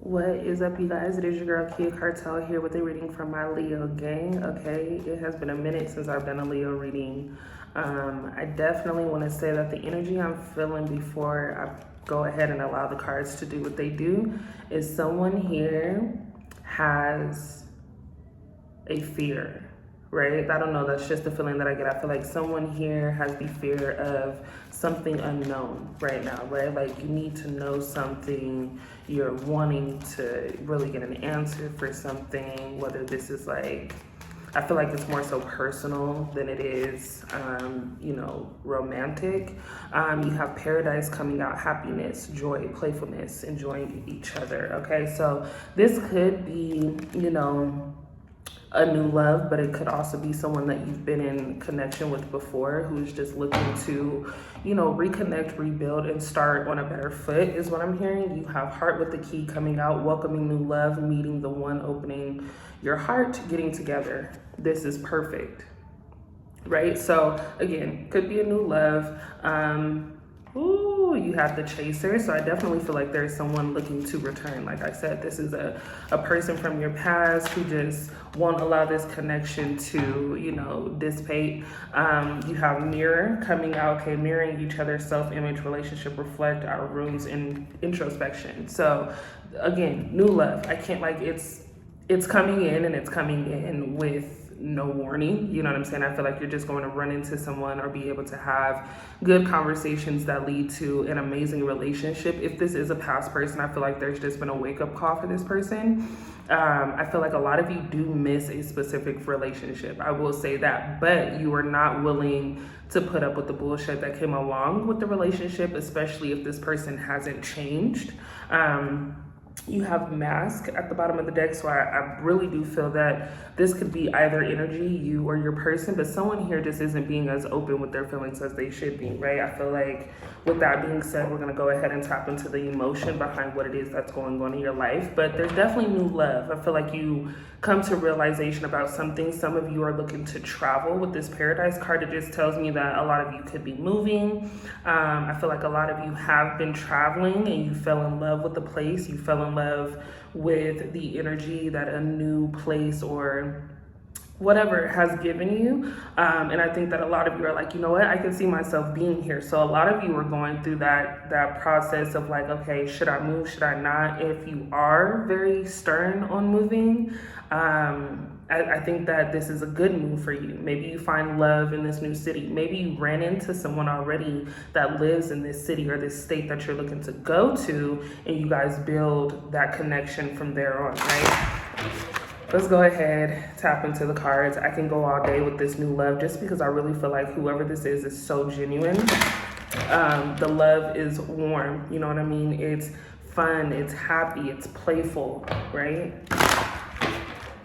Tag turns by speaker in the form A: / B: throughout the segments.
A: What is up, you guys? It is your girl Kia Cartel here with a reading from my Leo gang. Okay, it has been a minute since I've done a Leo reading. I definitely want to say that the energy I'm feeling before I go ahead and allow the cards to do what they do is someone here has a fear, right? I don't know, that's just the feeling that I get. I feel like someone here has the fear of something unknown right now, right? Like you need to know something, you're wanting to really get an answer for something, whether this is like, I feel like it's more so personal than it is, romantic. You have paradise coming out, happiness, joy, playfulness, enjoying each other, okay? So this could be, a new love, but it could also be someone that you've been in connection with before who's just looking to, reconnect, rebuild, and start on a better foot is what I'm hearing. You have heart with the key coming out, welcoming new love, meeting the one, opening your heart, getting together. This is perfect, right? So again, could be a new love. Ooh, you have the chaser. So I definitely feel like there's someone looking to return. Like I said, this is a person from your past who just won't allow this connection to, dissipate. You have mirror coming out, okay, mirroring each other, self-image, relationship, reflect, our rooms, and introspection. So again, new love. I can't it's coming in, and it's coming in with no warning. You know what I'm saying? I feel like you're just going to run into someone or be able to have good conversations that lead to an amazing relationship. If this is a past person, I feel like there's just been a wake-up call for this person. I feel like a lot of you do miss a specific relationship. I will say that, but you are not willing to put up with the bullshit that came along with the relationship, especially if this person hasn't changed. You have mask at the bottom of the deck, so I really do feel that this could be either energy, you or your person, but someone here just isn't being as open with their feelings as they should be, right? I feel like with that being said, we're going to go ahead and tap into the emotion behind what it is that's going on in your life, but there's definitely new love. I feel like you come to realization about something. Some of you are looking to travel with this paradise card. It just tells me that a lot of you could be moving. I feel like a lot of you have been traveling and you fell in love with the place. You fell in love with the energy that a new place or whatever has given you. And I think that a lot of you are like, you know what, I can see myself being here. So a lot of you are going through that process of like, okay, should I move? Should I not? If you are very stern on moving, I think that this is a good move for you. Maybe you find love in this new city. Maybe you ran into someone already that lives in this city or this state that you're looking to go to, and you guys build that connection from there on, right? Let's go ahead, tap into the cards. I can go all day with this new love just because I really feel like whoever this is so genuine. The love is warm, you know what I mean? It's fun, it's happy, it's playful, right?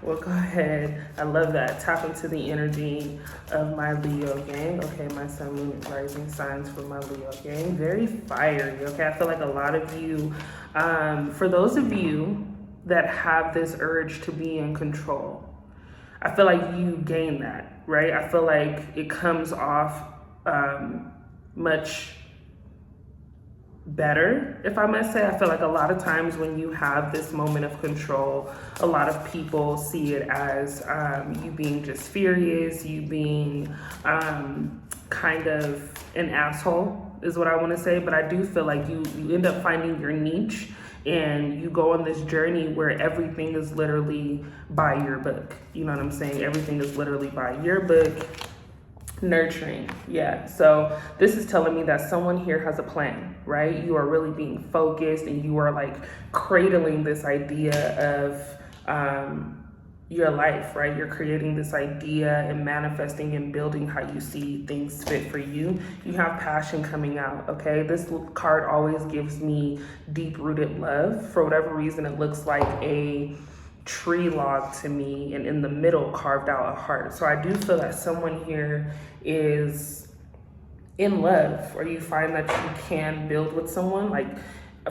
A: We'll go ahead. I love that. Tap into the energy of my Leo gang. Okay, my sun, moon, and rising signs for my Leo gang. Very fiery, okay? I feel like a lot of you, for those of you that have this urge to be in control, I feel like you gain that, right? I feel like it comes off much better, if I must say. I feel like a lot of times when you have this moment of control, a lot of people see it as you being just furious, you being kind of an asshole is what I want to say. But I do feel like you end up finding your niche and you go on this journey where everything is literally by your book. You know what I'm saying? Everything is literally by your book. Nurturing, yeah. So this is telling me that someone here has a plan, right? You are really being focused and you are like cradling this idea of your life, right? You're creating this idea and manifesting and building how you see things fit for you. You have passion coming out, okay? This card always gives me deep-rooted love. For whatever reason, it looks like a tree log to me, and in the middle carved out a heart. So I do feel that someone here is in love, or you find that you can build with someone. Like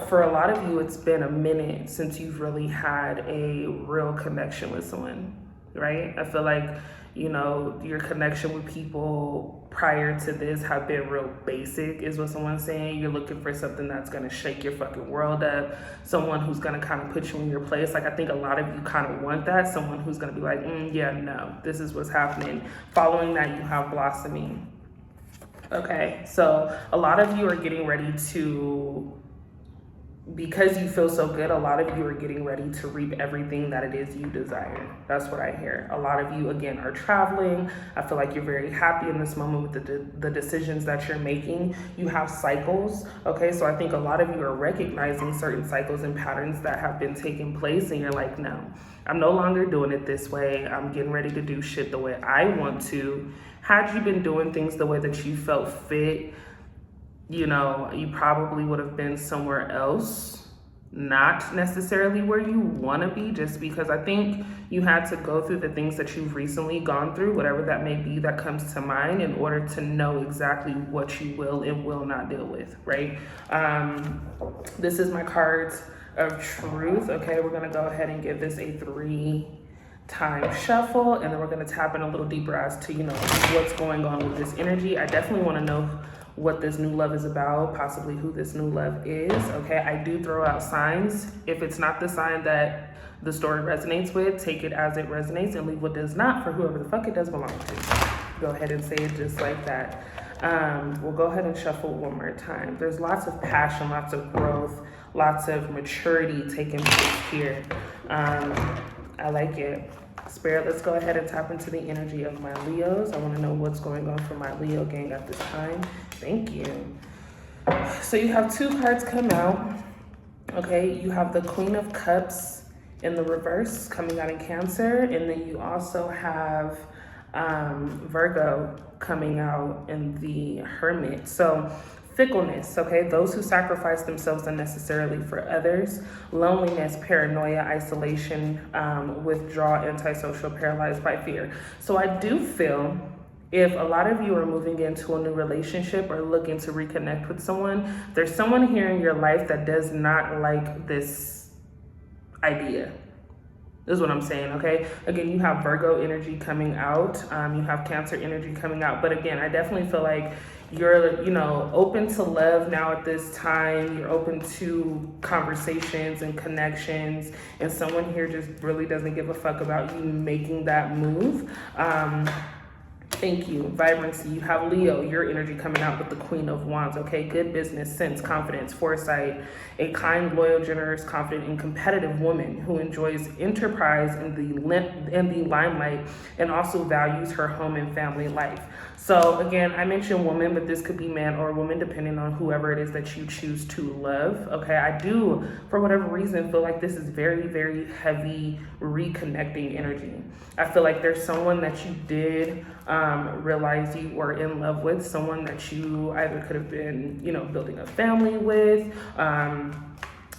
A: for a lot of you, it's been a minute since you've really had a real connection with someone. right? I feel like, you know, your connection with people prior to this have been real basic, is what someone's saying. You're looking for something that's going to shake your fucking world up, someone who's going to kind of put you in your place. Like, I think a lot of you kind of want that, someone who's going to be like, yeah, no, this is what's happening. Following that, you have blossoming. Okay, so a lot of you are getting ready to, because you feel so good, a lot of you are getting ready to reap everything that it is you desire. That's what I hear. A lot of you, again, are traveling. I feel like you're very happy in this moment with the decisions that you're making. You have cycles, okay? So I think a lot of you are recognizing certain cycles and patterns that have been taking place, and you're like, no, I'm no longer doing it this way. I'm getting ready to do shit the way I want to. Had you been doing things the way that you felt fit, you know, you probably would have been somewhere else, not necessarily where you want to be, just because I think you had to go through the things that you've recently gone through, whatever that may be that comes to mind, in order to know exactly what you will and will not deal with, right? This is my cards of truth, okay? We're going to go ahead and give this a 3-time shuffle, and then we're going to tap in a little deeper as to, you know, what's going on with this energy. I definitely want to know what this new love is about, possibly who this new love is, okay? I do throw out signs. If it's not the sign that the story resonates with, take it as it resonates and leave what does not for whoever the fuck it does belong to. Go ahead and say it just like that. We'll go ahead and shuffle one more time. There's lots of passion, lots of growth, lots of maturity taking place here. I like it. Spirit, let's go ahead and tap into the energy of my Leos. I want to know what's going on for my Leo gang at this time. Thank you. So you have 2 cards come out. Okay, you have the Queen of Cups in the reverse coming out in Cancer, and then you also have Virgo coming out in the Hermit. So fickleness, okay? Those who sacrifice themselves unnecessarily for others. Loneliness, paranoia, isolation, withdrawal, antisocial, paralyzed by fear. So I do feel if a lot of you are moving into a new relationship or looking to reconnect with someone, there's someone here in your life that does not like this idea. This is what I'm saying, okay? Again, you have Virgo energy coming out. You have Cancer energy coming out. But again, I definitely feel like you're, you know, open to love now at this time. You're open to conversations and connections. And someone here just really doesn't give a fuck about you making that move. Thank you. Vibrancy. You have Leo, your energy coming out with the Queen of Wands, okay? Good business, sense, confidence, foresight, a kind, loyal, generous, confident, and competitive woman who enjoys enterprise in the limelight and also values her home and family life. So again, I mentioned woman, but this could be man or woman depending on whoever it is that you choose to love, okay? I do, for whatever reason, feel like this is very, very heavy reconnecting energy. I feel like there's someone that you did realize you were in love with, someone that you either could have been, you know, building a family with.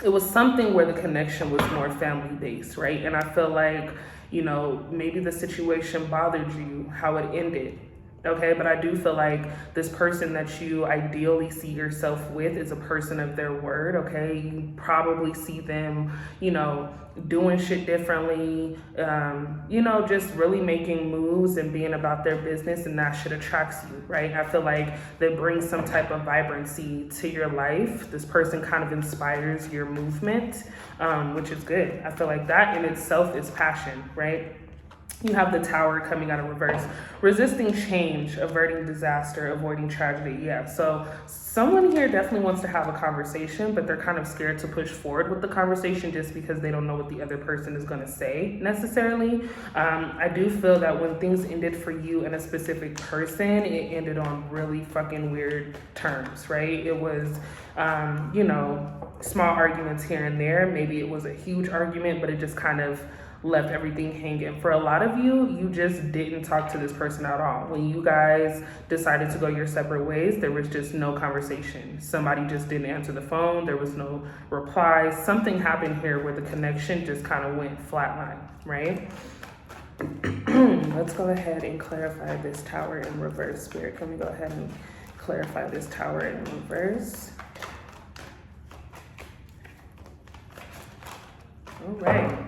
A: It was something where the connection was more family based, right? And I feel like, you know, maybe the situation bothered you, how it ended. Okay, but I do feel like this person that you ideally see yourself with is a person of their word, okay? You probably see them, you know, doing shit differently, you know, just really making moves and being about their business, and that shit attracts you, right? I feel like they bring some type of vibrancy to your life. This person kind of inspires your movement, which is good. I feel like that in itself is passion, right? You have the Tower coming out of reverse. Resisting change, averting disaster, avoiding tragedy. Yeah, so someone here definitely wants to have a conversation, but they're kind of scared to push forward with the conversation just because they don't know what the other person is going to say necessarily. I do feel that when things ended for you and a specific person, it ended on really fucking weird terms, right? It was, you know, small arguments here and there. Maybe it was a huge argument, but it just kind of left everything hanging. For a lot of you, you just didn't talk to this person at all. When you guys decided to go your separate ways, there was just no conversation. Somebody just didn't answer the phone. There was no reply. Something happened here where the connection just kind of went flatline, right? Let's go ahead and clarify this Tower in reverse. Spirit, can we go ahead and clarify this Tower in reverse? All right.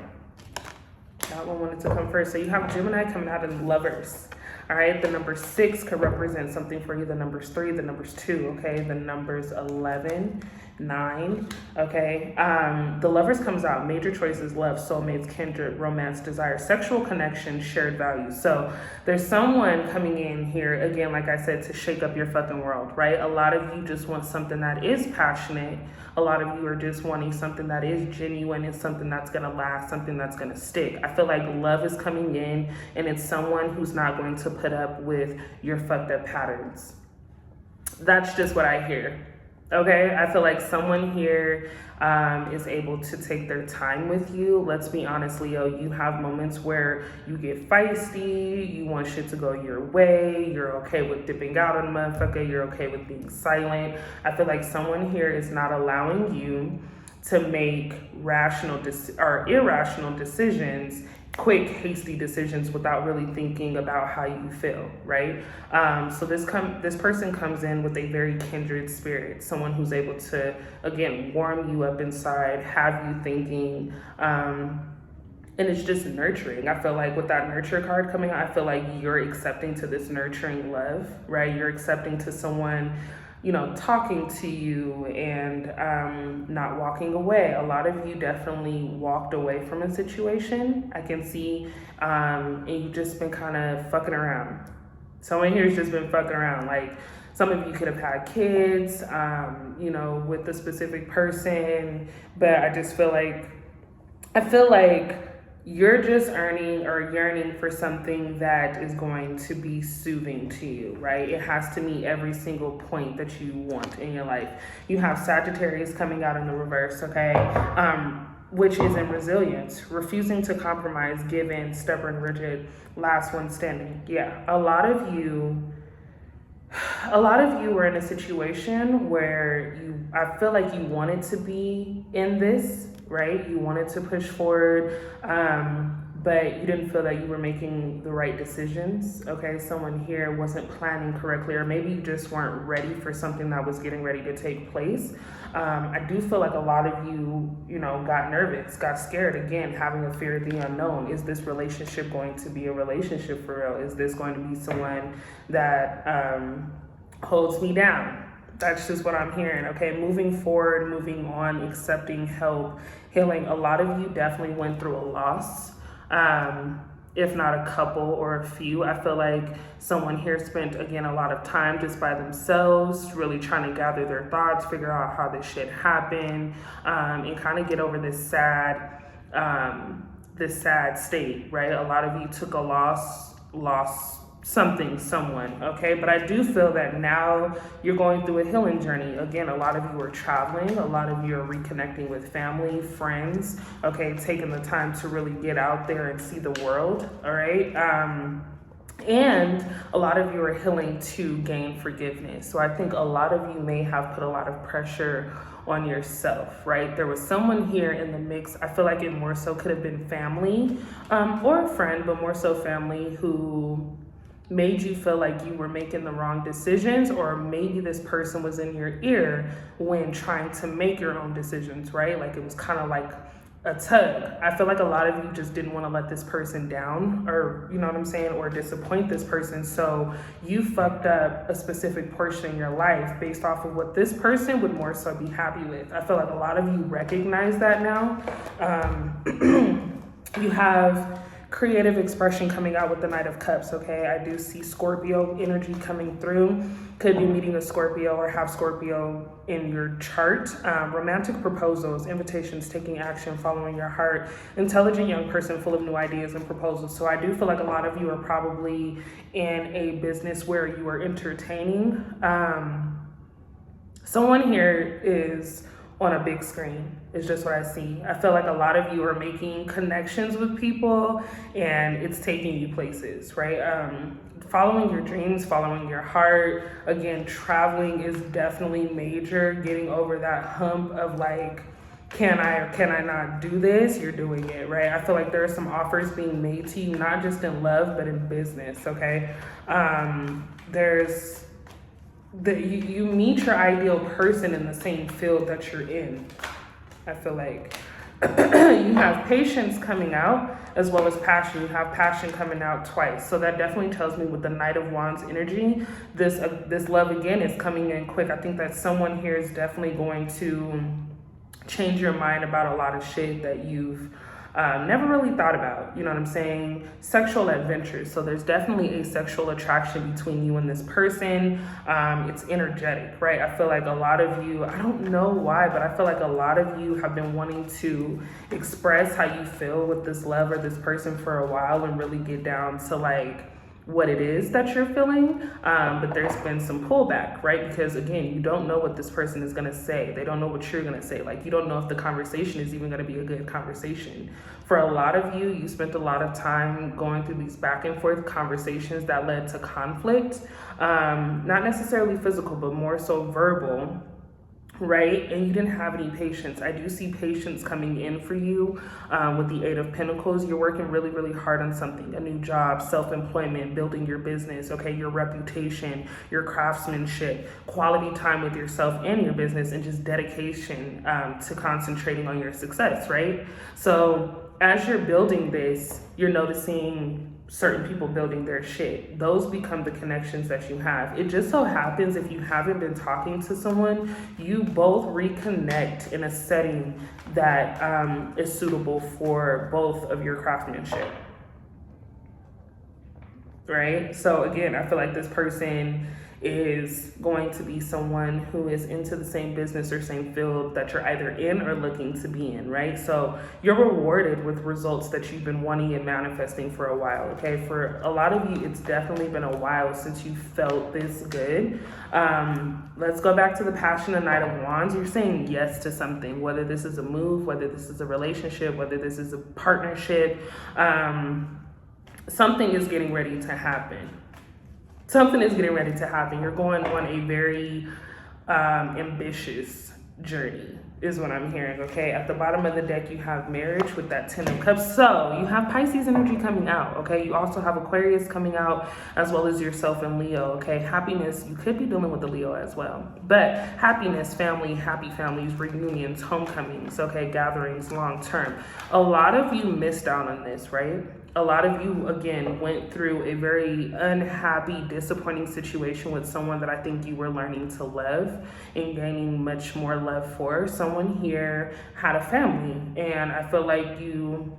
A: What one wanted to come first? So you have Gemini coming out as Lovers. All right, the number 6 could represent something for you. The numbers 3, the numbers 2, okay? The numbers 11, 9, okay? The Lovers comes out, major choices, love, soulmates, kindred, romance, desire, sexual connection, shared values. So there's someone coming in here, again, like I said, to shake up your fucking world, right? A lot of you just want something that is passionate. A lot of you are just wanting something that is genuine and something that's gonna last, something that's gonna stick. I feel like love is coming in, and it's someone who's not going to put up with your fucked up patterns. That's just what I hear. Okay, I feel like someone here is able to take their time with you. Let's be honest, Leo, you have moments where you get feisty, you want shit to go your way, you're okay with dipping out on a motherfucker, you're okay with being silent. I feel like someone here is not allowing you to make rational or irrational decisions, quick, hasty decisions without really thinking about how you feel, right? So this person comes in with a very kindred spirit, someone who's able to, again, warm you up inside, have you thinking, and it's just nurturing. I feel like with that nurture card coming out, I feel like you're accepting to this nurturing love, right? You're accepting to someone, you know, talking to you and not walking away. A lot of you definitely walked away from a situation. I can see, and you've just been kind of fucking around. Someone here's just been fucking around. Like, some of you could have had kids, you know, with a specific person, but I just feel like, you're just earning or yearning for something that is going to be soothing to you, right? It has to meet every single point that you want in your life. You have Sagittarius coming out in the reverse, okay? Which is in resilience, refusing to compromise, give in, stubborn, rigid, last one standing. Yeah, a lot of you were in a situation where I feel like you wanted to be in this, right? You wanted to push forward, but you didn't feel that you were making the right decisions, okay? Someone here wasn't planning correctly, or maybe you just weren't ready for something that was getting ready to take place. I do feel like a lot of you, you know, got nervous, got scared, again, having a fear of the unknown. Is this relationship going to be a relationship for real? Is this going to be someone that holds me down? That's just what I'm hearing, okay? Moving forward, moving on, accepting help, healing. A lot of you definitely went through a loss, if not a couple or a few. I feel like someone here spent, again, a lot of time just by themselves, really trying to gather their thoughts, figure out how this shit happened, and kind of get over this sad state, right? A lot of you took a loss something, someone, okay? But I do feel that now you're going through a healing journey. Again, a lot of you are traveling, a lot of you are reconnecting with family, friends, okay? Taking the time to really get out there and see the world, all right? And a lot of you are healing to gain forgiveness. So I think a lot of you may have put a lot of pressure on yourself, right? There was someone here in the mix. I feel like it more so could have been family, or a friend, but more so family, who made you feel like you were making the wrong decisions, or maybe this person was in your ear when trying to make your own decisions, right? Like it was kind of like a tug. I feel like a lot of you just didn't want to let this person down, or you know what I'm saying, or disappoint this person. So you fucked up a specific portion in your life based off of what this person would more so be happy with. I feel like a lot of you recognize that now. You have creative expression coming out with the Knight of Cups, okay? I do see Scorpio energy coming through. Could be meeting a Scorpio or have Scorpio in your chart. Romantic proposals, invitations, taking action, following your heart. Intelligent young person full of new ideas and proposals. So I do feel like a lot of you are probably in a business where you are entertaining. Someone here is on a big screen is just what I see. I feel like a lot of you are making connections with people and it's taking you places, right? Following your dreams, following your heart. Again, traveling is definitely major. Getting over that hump of like, can I or can I not do this? You're doing it, right? I feel like there are some offers being made to you, not just in love, but in business, okay? You meet your ideal person in the same field that you're in, I feel like. You have patience coming out as well as passion. You have passion coming out twice. So that definitely tells me with the Knight of Wands energy, this love again is coming in quick. I think that someone here is definitely going to change your mind about a lot of shit that you've never really thought about. You know what I'm saying? Sexual adventures. So there's definitely a sexual attraction between you and this person. It's energetic, right? I feel like a lot of you, I don't know why, but I feel like a lot of you have been wanting to express how you feel with this love or this person for a while and really get down to like what it is that you're feeling, but there's been some pullback, right? Because again, you don't know what this person is going to say. They don't know what you're going to say. Like, you don't know if the conversation is even going to be a good conversation. For a lot of you, you spent a lot of time going through these back and forth conversations that led to conflict, not necessarily physical, but more so verbal, right? And you didn't have any patience. I do see patience coming in for you with the Eight of Pentacles. You're working really, really hard on something, a new job, self-employment, building your business, okay, your reputation, your craftsmanship, quality time with yourself and your business, and just dedication to concentrating on your success, right? So as you're building this, you're noticing certain people building their shit. Those become the connections that you have. It just so happens if you haven't been talking to someone, you both reconnect in a setting that is suitable for both of your craftsmanship, right? So again, I feel like this person is going to be someone who is into the same business or same field that you're either in or looking to be in, right? So you're rewarded with results that you've been wanting and manifesting for a while, okay? For a lot of you, it's definitely been a while since you felt this good. Let's go back to the passion and Knight of Wands. You're saying yes to something, whether this is a move, whether this is a relationship, whether this is a partnership. Something is getting ready to happen. Something is getting ready to happen. You're going on a very ambitious journey is what I'm hearing, okay? At the bottom of the deck, you have marriage with that Ten of Cups. So you have Pisces energy coming out, okay? You also have Aquarius coming out as well as yourself and Leo, okay? Happiness, you could be dealing with the Leo as well. But happiness, family, happy families, reunions, homecomings, okay? Gatherings, long term. A lot of you missed out on this, right? A lot of you, again, went through a very unhappy, disappointing situation with someone that I think you were learning to love and gaining much more love for. Someone here had a family, and I feel like you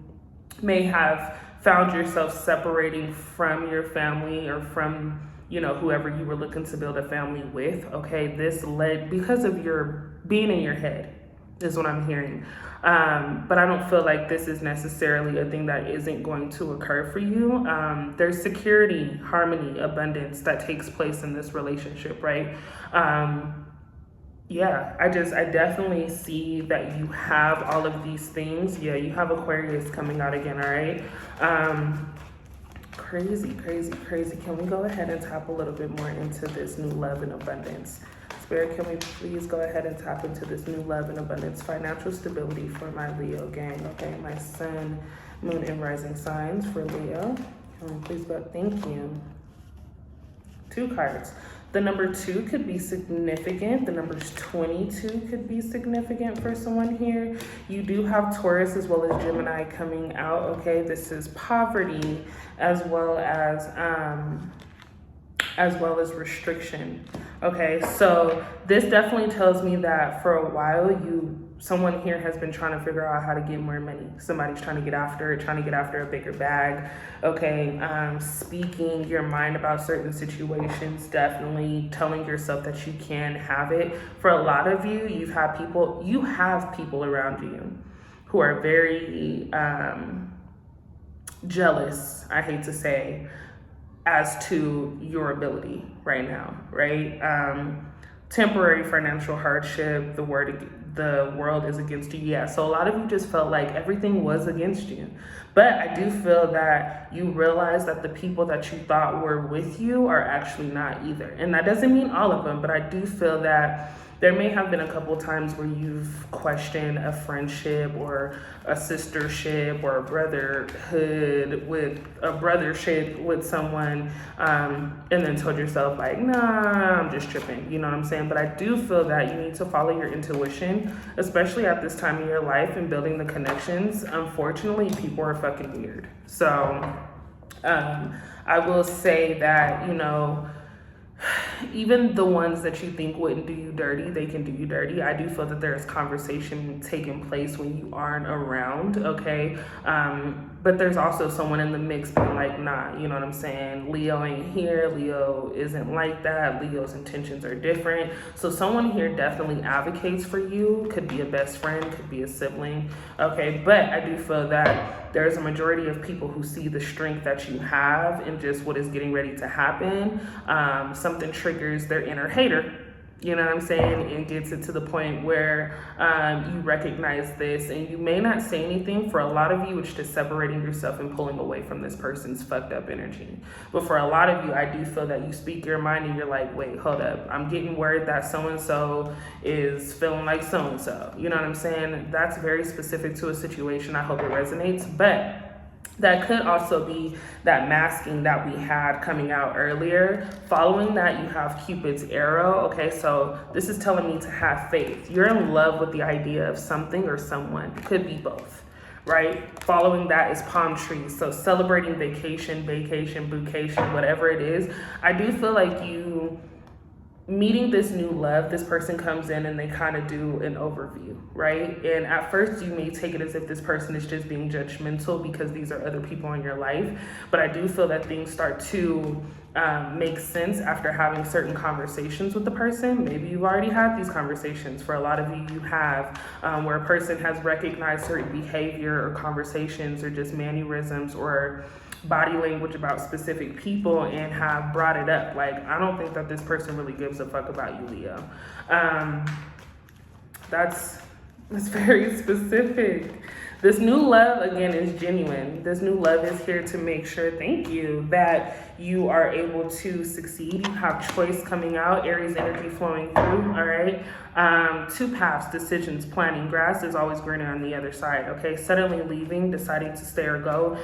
A: may have found yourself separating from your family or from, you know, whoever you were looking to build a family with, okay? This led, because of your being in your head, is what I'm hearing. But I don't feel like this is necessarily a thing that isn't going to occur for you. There's security, harmony, abundance that takes place in this relationship, right? Yeah, I definitely see that you have all of these things. Yeah, you have Aquarius coming out again, all right? Crazy, crazy, crazy. Can we go ahead and tap a little bit more into this new love and abundance? Spirit, can we please go ahead and tap into this new love and abundance, financial stability for my Leo gang, okay? My sun, moon, and rising signs for Leo. Can we please go, thank you. 2 cards. The number 2 could be significant. The numbers 22 could be significant for someone here. You do have Taurus as well as Gemini coming out, okay? This is poverty as well as restriction. Okay, so this definitely tells me that for a while someone here has been trying to figure out how to get more money. Somebody's trying to get after a bigger bag. Okay, speaking your mind about certain situations, definitely telling yourself that you can have it. For a lot of you, you have people around you who are very jealous, I hate to say, as to your ability right now, right? Temporary financial hardship, the world is against you. Yeah, so a lot of you just felt like everything was against you. But I do feel that you realize that the people that you thought were with you are actually not either. And that doesn't mean all of them, but I do feel that there may have been a couple times where you've questioned a friendship or a sistership or a brotherhood with a brothership with someone, and then told yourself like, nah, I'm just tripping, you know what I'm saying? But I do feel that you need to follow your intuition, especially at this time in your life and building the connections. Unfortunately, people are fucking weird. So I will say that, you know, even the ones that you think wouldn't do you dirty, they can do you dirty. I do feel that there's conversation taking place when you aren't around, okay? But there's also someone in the mix being like, nah, you know what I'm saying? Leo ain't here. Leo isn't like that. Leo's intentions are different. So someone here definitely advocates for you. Could be a best friend, could be a sibling, okay? But I do feel that there's a majority of people who see the strength that you have and just what is getting ready to happen. Something triggers their inner hater, you know what I'm saying, and gets it to the point where you recognize this, and you may not say anything. For a lot of you, it's just separating yourself and pulling away from this person's fucked up energy. But for a lot of you, I do feel that you speak your mind and you're like, wait, hold up, I'm getting word that so-and-so is feeling like so-and-so, you know what I'm saying? That's very specific to a situation. I hope it resonates. But that could also be that masking that we had coming out earlier. Following that, you have Cupid's arrow. Okay, so this is telling me to have faith. You're in love with the idea of something or someone. It could be both, right? Following that is palm trees. So celebrating vacation, vacation, whatever it is. I do feel like you meeting this new love, this person comes in and they kind of do an overview, right? And at first you may take it as if this person is just being judgmental because these are other people in your life. But I do feel that things start to make sense after having certain conversations with the person. Maybe you've already had these conversations. For a lot of you, you have, where a person has recognized certain behavior or conversations or just mannerisms or body language about specific people and have brought it up. Like, I don't think that this person really gives a fuck about you, Leo. That's very specific. This new love, again, is genuine. This new love is here to make sure, thank you, that you are able to succeed. You have choice coming out, Aries energy flowing through, all right? Two paths, decisions, planning. Grass is always greener on the other side, okay? Suddenly leaving, deciding to stay or go.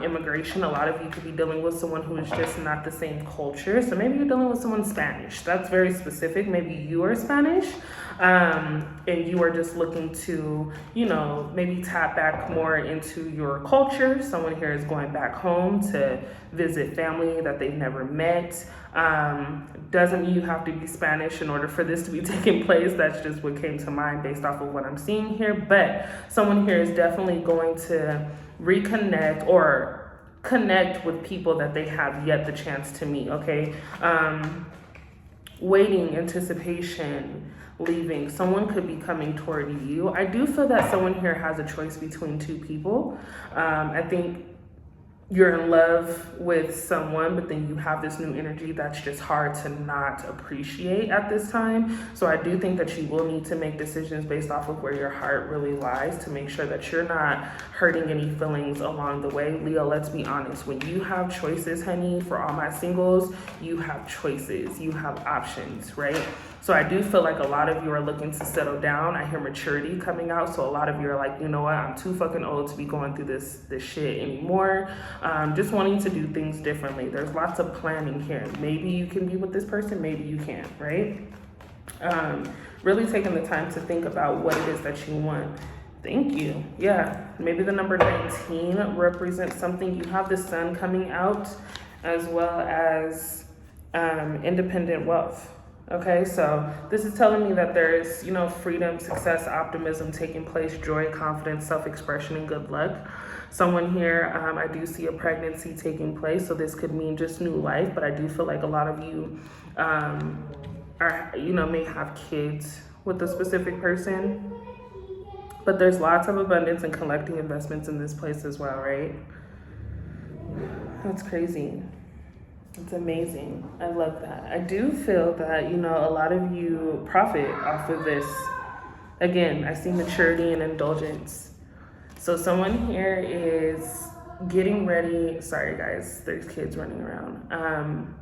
A: Immigration, a lot of you could be dealing with someone who is just not the same culture. So maybe you're dealing with someone Spanish. That's very specific. Maybe you are Spanish. And you are just looking to, you know, maybe tap back more into your culture. Someone here is going back home to visit family that they've never met. Doesn't mean you have to be Spanish in order for this to be taking place. That's just what came to mind based off of what I'm seeing here. But someone here is definitely going to reconnect or connect with people that they have yet the chance to meet, okay? Waiting, anticipation, leaving. Someone could be coming toward you. I do feel that someone here has a choice between two people. I think you're in love with someone, but then you have this new energy that's just hard to not appreciate at this time. So I do think that you will need to make decisions based off of where your heart really lies to make sure that you're not hurting any feelings along the way. Leo, let's be honest. When you have choices, honey, for all my singles, you have choices. You have options, right? So I do feel like a lot of you are looking to settle down. I hear maturity coming out. So a lot of you are like, you know what? I'm too fucking old to be going through this shit anymore. Just wanting to do things differently. There's lots of planning here. Maybe you can be with this person. Maybe you can't, right? Really taking the time to think about what it is that you want. Thank you. Yeah, maybe the number 19 represents something. You have the sun coming out as well as independent wealth. Okay, so this is telling me that there's, you know, freedom, success, optimism taking place, joy, confidence, self-expression, and good luck. Someone here, I do see a pregnancy taking place, so this could mean just new life, but I do feel like a lot of you are, you know, may have kids with a specific person, but there's lots of abundance and collecting investments in this place as well, right? That's crazy. It's amazing. I love that. I do feel that, you know, a lot of you profit off of this. Again, I see maturity and indulgence. So someone here is getting ready. Sorry, guys, there's kids running around.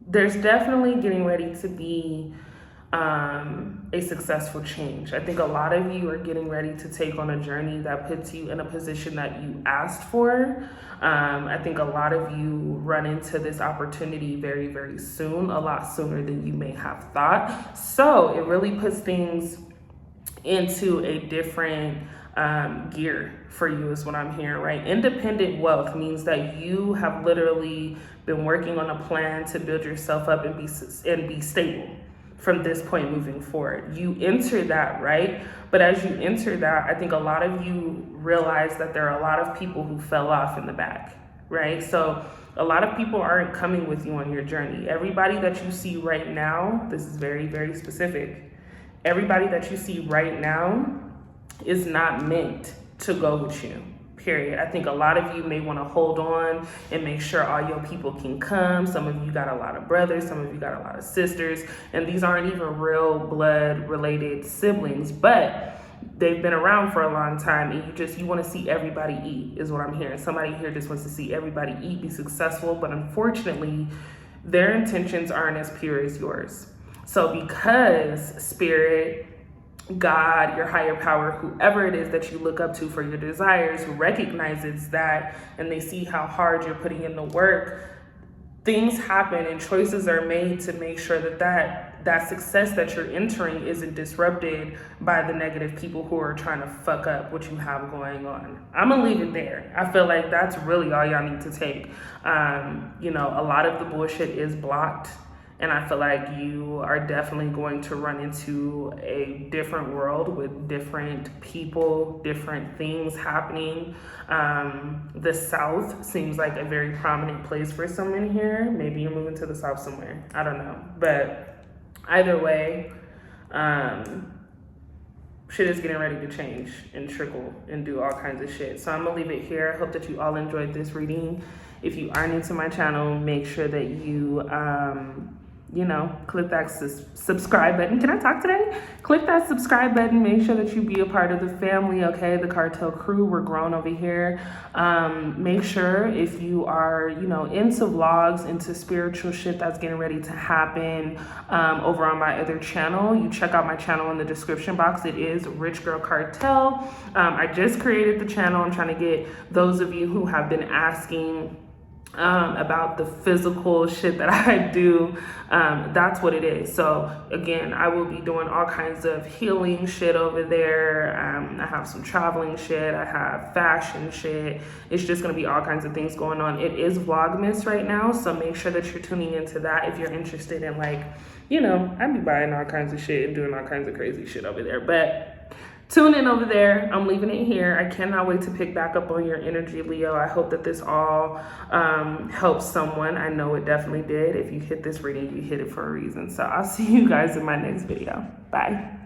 A: There's definitely getting ready to be a successful change. I think a lot of you are getting ready to take on a journey that puts you in a position that you asked for. I think a lot of you run into this opportunity very, very soon, a lot sooner than you may have thought. So it really puts things into a different gear for you is what I'm hearing, right? Independent wealth means that you have literally been working on a plan to build yourself up and be stable from this point moving forward. You enter that, right? But as you enter that, I think a lot of you realize that there are a lot of people who fell off in the back, right? So a lot of people aren't coming with you on your journey. Everybody that you see right now, this is very, very specific. Everybody that you see right now is not meant to go with you, period. I think a lot of you may want to hold on and make sure all your people can come. Some of you got a lot of brothers, some of you got a lot of sisters, and these aren't even real blood related siblings, but they've been around for a long time, and you want to see everybody eat is what I'm hearing. Somebody here just wants to see everybody eat, be successful, but unfortunately their intentions aren't as pure as yours. So because Spirit, God, your higher power, whoever it is that you look up to for your desires, who recognizes that and they see how hard you're putting in the work, things happen and choices are made to make sure that success that you're entering isn't disrupted by the negative people who are trying to fuck up what you have going on. I'm gonna leave it there. I feel like that's really all y'all need to take. A lot of the bullshit is blocked. And I feel like you are definitely going to run into a different world with different people, different things happening. The South seems like a very prominent place for someone here. Maybe you're moving to the South somewhere. I don't know. But either way, shit is getting ready to change and trickle and do all kinds of shit. So I'm going to leave it here. I hope that you all enjoyed this reading. If you are new to my channel, make sure that you... click that subscribe button. Can I talk today? Click that subscribe button. Make sure that you be a part of the family, okay? The Cartel crew, we're grown over here. Make sure if you are, into vlogs, into spiritual shit that's getting ready to happen over on my other channel, you check out my channel in the description box. It is Rich Girl Cartel. I just created the channel. I'm trying to get those of you who have been asking about the physical shit that I do. That's what it is. So again, I will be doing all kinds of healing shit over there. I have some traveling shit. I have fashion shit. It's just going to be all kinds of things going on. It is Vlogmas right now. So make sure that you're tuning into that if you're interested in I'd be buying all kinds of shit and doing all kinds of crazy shit over there. But tune in over there. I'm leaving it here. I cannot wait to pick back up on your energy, Leo. I hope that this all helps someone. I know it definitely did. If you hit this reading, you hit it for a reason. So I'll see you guys in my next video. Bye.